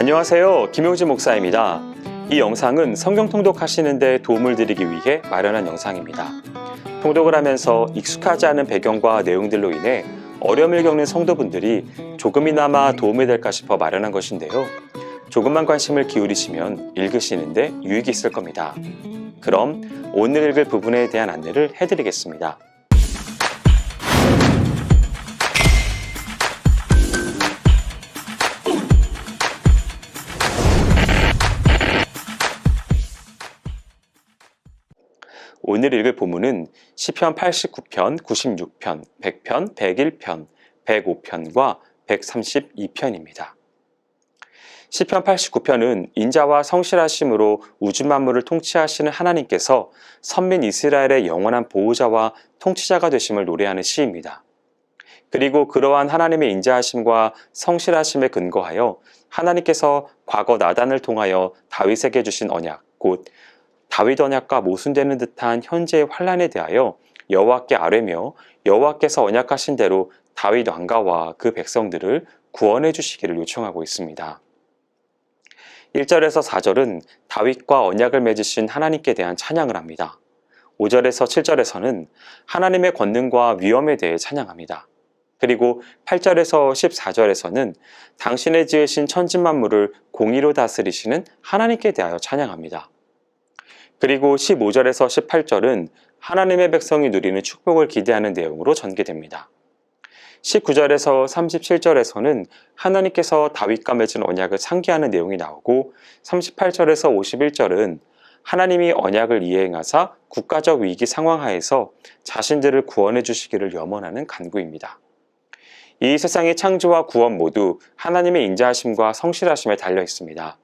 안녕하세요. 김용진 목사입니다. 이 영상은 성경 통독하시는 데 도움을 드리기 위해 마련한 영상입니다. 통독을 하면서 익숙하지 않은 배경과 내용들로 인해 어려움을 겪는 성도분들이 조금이나마 도움이 될까 싶어 마련한 것인데요. 조금만 관심을 기울이시면 읽으시는데 유익이 있을 겁니다. 그럼 오늘 읽을 부분에 대한 안내를 해드리겠습니다. 오늘 읽을 본문은 시편 89편, 96편, 100편, 101편, 105편과 132편입니다. 시편 89편은 인자와 성실하심으로 우주 만물을 통치하시는 하나님께서 선민 이스라엘의 영원한 보호자와 통치자가 되심을 노래하는 시입니다. 그리고 그러한 하나님의 인자하심과 성실하심에 근거하여 하나님께서 과거 나단을 통하여 다윗에게 주신 언약, 곧 다윗 언약과 모순되는 듯한 현재의 환란에 대하여 여호와께 아뢰며 여호와께서 언약하신 대로 다윗 왕가와 그 백성들을 구원해 주시기를 요청하고 있습니다. 1절에서 4절은 다윗과 언약을 맺으신 하나님께 대한 찬양을 합니다. 5절에서 7절에서는 하나님의 권능과 위엄에 대해 찬양합니다. 그리고 8절에서 14절에서는 당신의 지으신 천지만물을 공의로 다스리시는 하나님께 대하여 찬양합니다. 그리고 15절에서 18절은 하나님의 백성이 누리는 축복을 기대하는 내용으로 전개됩니다. 19절에서 37절에서는 하나님께서 다윗과 맺은 언약을 상기하는 내용이 나오고 38절에서 51절은 하나님이 언약을 이행하사 국가적 위기 상황하에서 자신들을 구원해 주시기를 염원하는 간구입니다. 이 세상의 창조와 구원 모두 하나님의 인자하심과 성실하심에 달려 있습니다.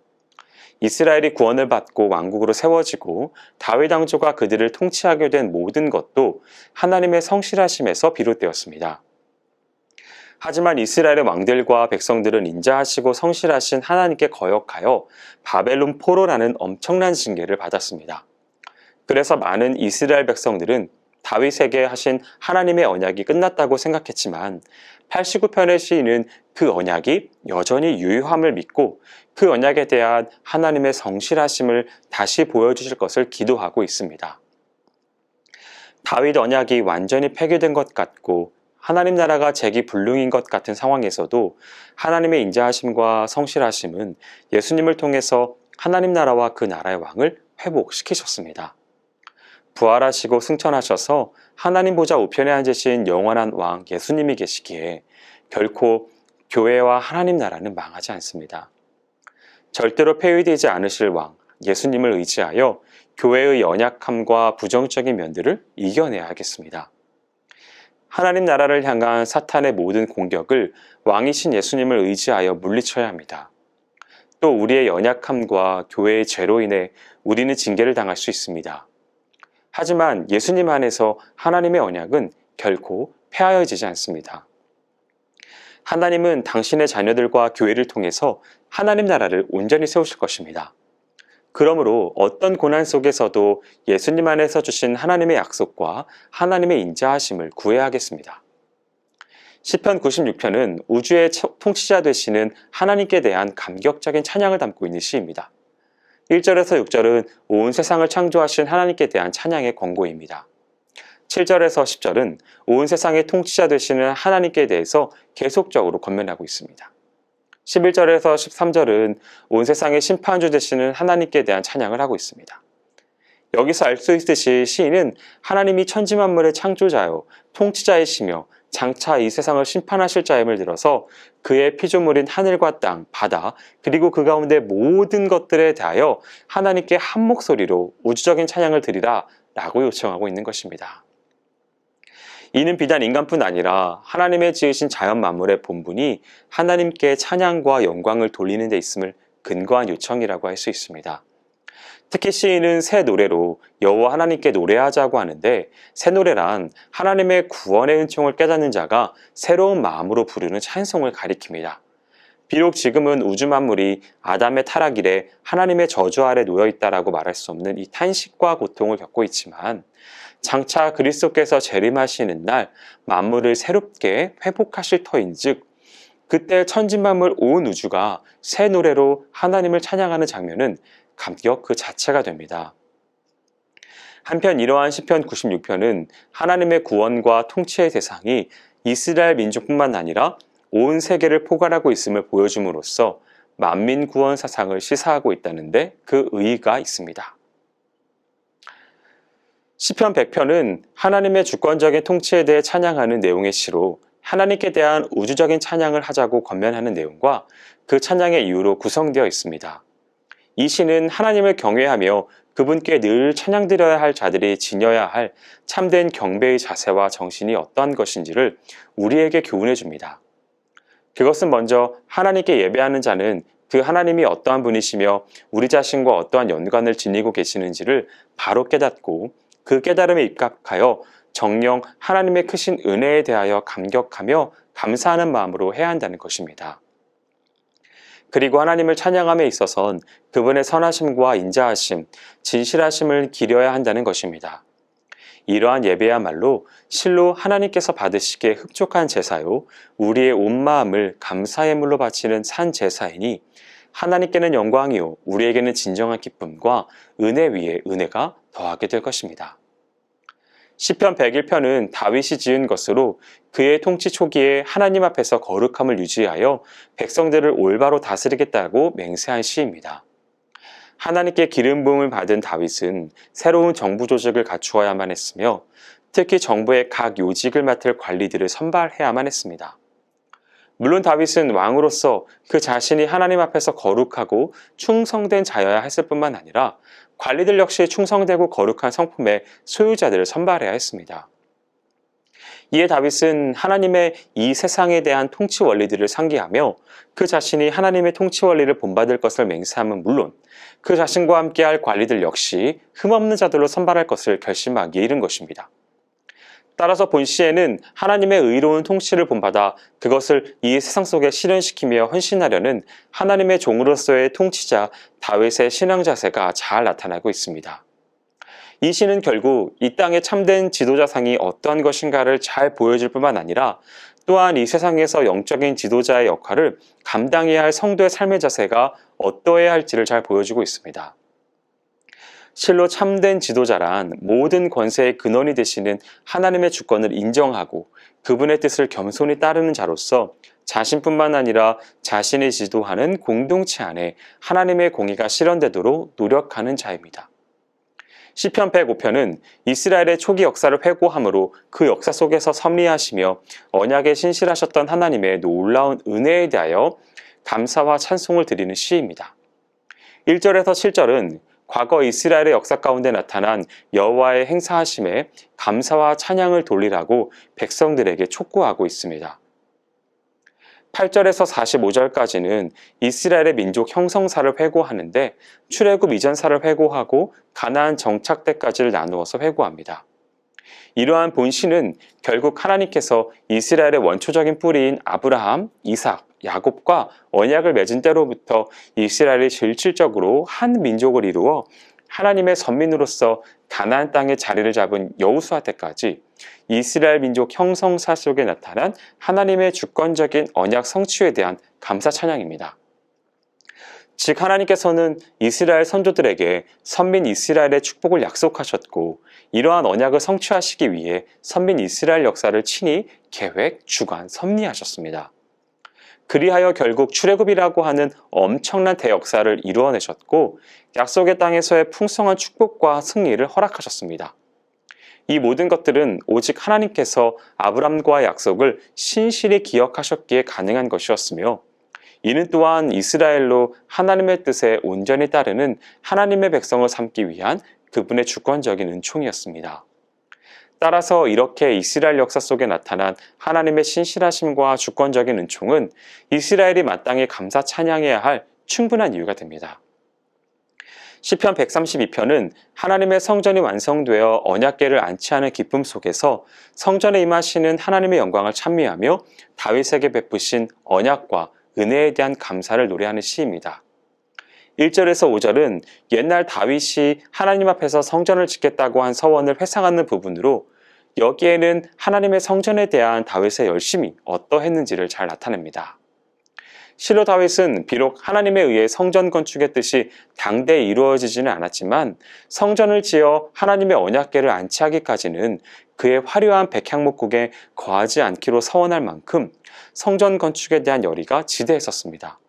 이스라엘이 구원을 받고 왕국으로 세워지고 다윗 왕조가 그들을 통치하게 된 모든 것도 하나님의 성실하심에서 비롯되었습니다. 하지만 이스라엘의 왕들과 백성들은 인자하시고 성실하신 하나님께 거역하여 바벨론 포로라는 엄청난 징계를 받았습니다. 그래서 많은 이스라엘 백성들은 다윗에게 하신 하나님의 언약이 끝났다고 생각했지만 89편의 시인은 그 언약이 여전히 유효함을 믿고 그 언약에 대한 하나님의 성실하심을 다시 보여주실 것을 기도하고 있습니다. 다윗 언약이 완전히 폐기된 것 같고 하나님 나라가 재기불능인 것 같은 상황에서도 하나님의 인자하심과 성실하심은 예수님을 통해서 하나님 나라와 그 나라의 왕을 회복시키셨습니다. 부활하시고 승천하셔서 하나님 보좌 우편에 앉으신 영원한 왕 예수님이 계시기에 결코 교회와 하나님 나라는 망하지 않습니다. 절대로 폐위되지 않으실 왕 예수님을 의지하여 교회의 연약함과 부정적인 면들을 이겨내야겠습니다. 하나님 나라를 향한 사탄의 모든 공격을 왕이신 예수님을 의지하여 물리쳐야 합니다. 또 우리의 연약함과 교회의 죄로 인해 우리는 징계를 당할 수 있습니다. 하지만 예수님 안에서 하나님의 언약은 결코 폐하여지지 않습니다. 하나님은 당신의 자녀들과 교회를 통해서 하나님 나라를 온전히 세우실 것입니다. 그러므로 어떤 고난 속에서도 예수님 안에서 주신 하나님의 약속과 하나님의 인자하심을 구해야 하겠습니다. 시편 96편은 우주의 통치자 되시는 하나님께 대한 감격적인 찬양을 담고 있는 시입니다. 1절에서 6절은 온 세상을 창조하신 하나님께 대한 찬양의 권고입니다. 7절에서 10절은 온 세상의 통치자 되시는 하나님께 대해서 계속적으로 권면하고 있습니다. 11절에서 13절은 온 세상의 심판주 되시는 하나님께 대한 찬양을 하고 있습니다. 여기서 알 수 있듯이 시인은 하나님이 천지만물의 창조자요 통치자이시며 장차 이 세상을 심판하실 자임을 들어서 그의 피조물인 하늘과 땅, 바다, 그리고 그 가운데 모든 것들에 대하여 하나님께 한 목소리로 우주적인 찬양을 드리라 라고 요청하고 있는 것입니다. 이는 비단 인간뿐 아니라 하나님의 지으신 자연 만물의 본분이 하나님께 찬양과 영광을 돌리는 데 있음을 근거한 요청이라고 할 수 있습니다. 특히 시인은 새 노래로 여호와 하나님께 노래하자고 하는데 새 노래란 하나님의 구원의 은총을 깨닫는 자가 새로운 마음으로 부르는 찬송을 가리킵니다. 비록 지금은 우주 만물이 아담의 타락 이래 하나님의 저주 아래 놓여 있다라고 말할 수 없는 이 탄식과 고통을 겪고 있지만 장차 그리스도께서 재림하시는 날 만물을 새롭게 회복하실 터인즉 그때 천진만물 온 우주가 새 노래로 하나님을 찬양하는 장면은 감격 그 자체가 됩니다. 한편 이러한 시편 96편은 하나님의 구원과 통치의 대상이 이스라엘 민족뿐만 아니라 온 세계를 포괄하고 있음을 보여줌으로써 만민 구원 사상을 시사하고 있다는데 그 의의가 있습니다. 시편 100편은 하나님의 주권적인 통치에 대해 찬양하는 내용의 시로 하나님께 대한 우주적인 찬양을 하자고 권면하는 내용과 그 찬양의 이유로 구성되어 있습니다. 이 시는 하나님을 경외하며 그분께 늘 찬양드려야 할 자들이 지녀야 할 참된 경배의 자세와 정신이 어떠한 것인지를 우리에게 교훈해 줍니다. 그것은 먼저 하나님께 예배하는 자는 그 하나님이 어떠한 분이시며 우리 자신과 어떠한 연관을 지니고 계시는지를 바로 깨닫고 그 깨달음에 입각하여 정녕 하나님의 크신 은혜에 대하여 감격하며 감사하는 마음으로 해야 한다는 것입니다. 그리고 하나님을 찬양함에 있어선 그분의 선하심과 인자하심, 진실하심을 기려야 한다는 것입니다. 이러한 예배야말로 실로 하나님께서 받으시기에 흡족한 제사요 우리의 온 마음을 감사의 물로 바치는 산 제사이니 하나님께는 영광이요 우리에게는 진정한 기쁨과 은혜 위에 은혜가 더하게 될 것입니다. 시편 101편은 다윗이 지은 것으로 그의 통치 초기에 하나님 앞에서 거룩함을 유지하여 백성들을 올바로 다스리겠다고 맹세한 시입니다. 하나님께 기름 부음을 받은 다윗은 새로운 정부 조직을 갖추어야만 했으며 특히 정부의 각 요직을 맡을 관리들을 선발해야만 했습니다. 물론 다윗은 왕으로서 그 자신이 하나님 앞에서 거룩하고 충성된 자여야 했을 뿐만 아니라 관리들 역시 충성되고 거룩한 성품의 소유자들을 선발해야 했습니다. 이에 다윗은 하나님의 이 세상에 대한 통치 원리들을 상기하며 그 자신이 하나님의 통치 원리를 본받을 것을 맹세함은 물론 그 자신과 함께할 관리들 역시 흠없는 자들로 선발할 것을 결심하기에 이른 것입니다. 따라서 본시에는 하나님의 의로운 통치를 본받아 그것을 이 세상 속에 실현시키며 헌신하려는 하나님의 종으로서의 통치자 다윗의 신앙 자세가 잘 나타나고 있습니다. 이 시는 결국 이 땅의 참된 지도자상이 어떠한 것인가를 잘 보여줄 뿐만 아니라 또한 이 세상에서 영적인 지도자의 역할을 감당해야 할 성도의 삶의 자세가 어떠해야 할지를 잘 보여주고 있습니다. 실로 참된 지도자란 모든 권세의 근원이 되시는 하나님의 주권을 인정하고 그분의 뜻을 겸손히 따르는 자로서 자신뿐만 아니라 자신이 지도하는 공동체 안에 하나님의 공의가 실현되도록 노력하는 자입니다. 시편 105편은 이스라엘의 초기 역사를 회고함으로 그 역사 속에서 섭리하시며 언약에 신실하셨던 하나님의 놀라운 은혜에 대하여 감사와 찬송을 드리는 시입니다. 1절에서 7절은 과거 이스라엘의 역사 가운데 나타난 여호와의 행사하심에 감사와 찬양을 돌리라고 백성들에게 촉구하고 있습니다. 8절에서 45절까지는 이스라엘의 민족 형성사를 회고하는데 출애굽 이전사를 회고하고 가나안 정착 때까지를 나누어서 회고합니다. 이러한 본시는 결국 하나님께서 이스라엘의 원초적인 뿌리인 아브라함, 이삭, 야곱과 언약을 맺은 때로부터 이스라엘이 실질적으로 한 민족을 이루어 하나님의 선민으로서 가나안 땅에 자리를 잡은 여호수아 때까지 이스라엘 민족 형성사 속에 나타난 하나님의 주권적인 언약 성취에 대한 감사 찬양입니다. 즉 하나님께서는 이스라엘 선조들에게 선민 이스라엘의 축복을 약속하셨고 이러한 언약을 성취하시기 위해 선민 이스라엘 역사를 친히 계획, 주관, 섭리하셨습니다. 그리하여 결국 출애굽이라고 하는 엄청난 대역사를 이루어내셨고 약속의 땅에서의 풍성한 축복과 승리를 허락하셨습니다. 이 모든 것들은 오직 하나님께서 아브람과의 약속을 신실히 기억하셨기에 가능한 것이었으며 이는 또한 이스라엘로 하나님의 뜻에 온전히 따르는 하나님의 백성을 삼기 위한 그분의 주권적인 은총이었습니다. 따라서 이렇게 이스라엘 역사 속에 나타난 하나님의 신실하심과 주권적인 은총은 이스라엘이 마땅히 감사 찬양해야 할 충분한 이유가 됩니다. 시편 132편은 하나님의 성전이 완성되어 언약궤를 안치하는 기쁨 속에서 성전에 임하시는 하나님의 영광을 찬미하며 다윗에게 베푸신 언약과 은혜에 대한 감사를 노래하는 시입니다. 1절에서 5절은 옛날 다윗이 하나님 앞에서 성전을 짓겠다고 한 서원을 회상하는 부분으로 여기에는 하나님의 성전에 대한 다윗의 열심이 어떠했는지를 잘 나타냅니다. 실로 다윗은 비록 하나님에 의해 성전 건축의 뜻이 당대에 이루어지지는 않았지만 성전을 지어 하나님의 언약궤를 안치하기까지는 그의 화려한 백향목국에 거하지 않기로 서원할 만큼 성전 건축에 대한 열의가 지대했었습니다.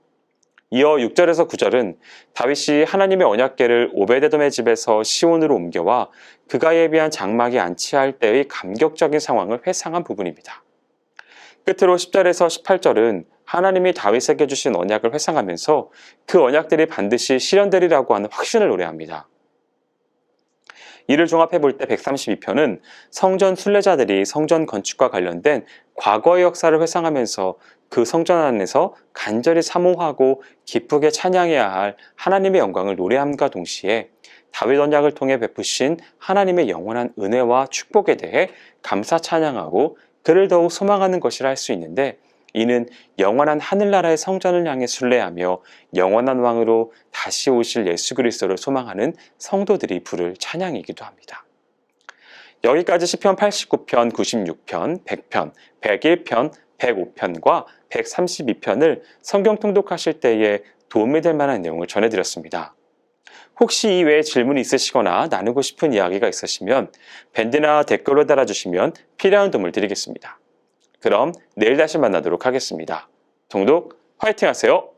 이어 6절에서 9절은 다윗이 하나님의 언약궤를 오베데돔의 집에서 시온으로 옮겨와 그가 예비한 장막에 안치할 때의 감격적인 상황을 회상한 부분입니다. 끝으로 10절에서 18절은 하나님이 다윗에게 주신 언약을 회상하면서 그 언약들이 반드시 실현되리라고 하는 확신을 노래합니다. 이를 종합해 볼 때 132편은 성전 순례자들이 성전 건축과 관련된 과거의 역사를 회상하면서 그 성전 안에서 간절히 사모하고 기쁘게 찬양해야 할 하나님의 영광을 노래함과 동시에 다윗 언약을 통해 베푸신 하나님의 영원한 은혜와 축복에 대해 감사 찬양하고 그를 더욱 소망하는 것이라 할 수 있는데, 이는 영원한 하늘나라의 성전을 향해 순례하며 영원한 왕으로 다시 오실 예수 그리스도를 소망하는 성도들이 부를 찬양이기도 합니다. 여기까지 시편 89편, 96편, 100편, 101편, 105편과 132편을 성경 통독하실 때에 도움이 될 만한 내용을 전해드렸습니다. 혹시 이 외에 질문이 있으시거나 나누고 싶은 이야기가 있으시면 밴드나 댓글로 달아주시면 필요한 도움을 드리겠습니다. 그럼 내일 다시 만나도록 하겠습니다. 통독 화이팅 하세요.